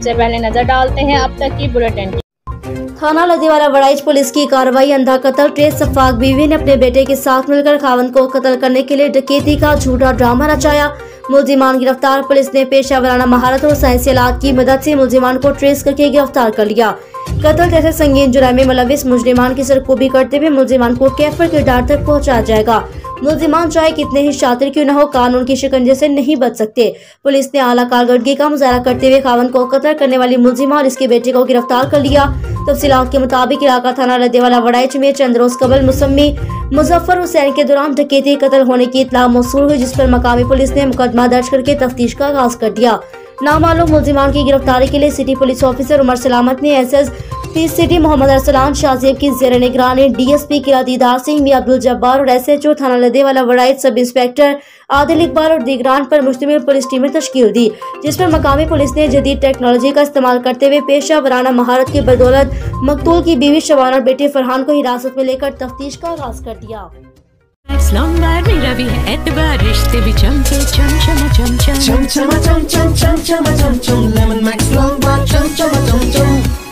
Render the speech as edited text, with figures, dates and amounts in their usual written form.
सबसे पहले नजर डालते हैं अब तक की बुलेटिन। थाना लदेवाला वड़ाइच पुलिस की कार्रवाई। अंधा कत्ल। ट्रेस सफाक बीवी ने अपने बेटे के साथ मिलकर खावंद को कत्ल करने के लिए डकैती का झूठा ड्रामा रचाया। मुलजिमान गिरफ्तार। पुलिस ने पेशा महारत और साइंसी इलाज की मदद से मुलजिमान को ट्रेस करके गिरफ्तार कर लिया। कत्ल जैसे संगीन जुर्म में मुलविस मुजरिमान की सरकूबी करते हुए मुलजिमान को कैफर के डार तक पहुँचाया जाएगा। मुलजिमान चाहे कितने ही शातिर क्यों न हो, कानून की शिकंजे से नहीं बच सकते। पुलिस ने आला कारकर्दगी का मुजाहरा करते हुए खावंद को कत्ल करने वाली मुलजिमा और इसके बेटे को गिरफ्तार कर लिया। तफसीलात के मुताबिक इलाका थाना लदेवाला वड़ाइच में चंद रोज कबल मुसम्मी मुजफ्फर हुसैन के दौरान डकैती कत्ल होने की इत्तला मौसूल हुई, जिस पर मकामी पुलिस ने मुकदमा दर्ज करके तफ्तीश का आगाज कर दिया। नामालूम मुलजिमान की गिरफ्तारी के लिए सिटी पुलिस ऑफिसर उमर सलामत ने एसएसपी सिटी मोहम्मद अरसलान शाहजेब की ज़ेर निगरानी डीएसपी किला दीदार सिंह, मियां अब्दुल जब्बार और एसएचओ थाना लदेवाला वड़ाइच सब इंस्पेक्टर आदिल इकबाल और दीगरान पर मुश्तमिल पुलिस टीमें तश्कील दी, जिस पर मकामी पुलिस ने जदीद टेक्नोलॉजी का इस्तेमाल करते हुए पेशा वराना महारत की बदौलत मकतूल की बीवी शबाना और बेटे फरहान को हिरासत में लेकर तफ्तीश का आगाज कर दिया। मेरा भी है एतबार, रिश्ते भी चमके चम चम चम चम चम चम चम चम चम चम चम चम लेमन मैक्स लॉन्ग बार चम चम चम चम।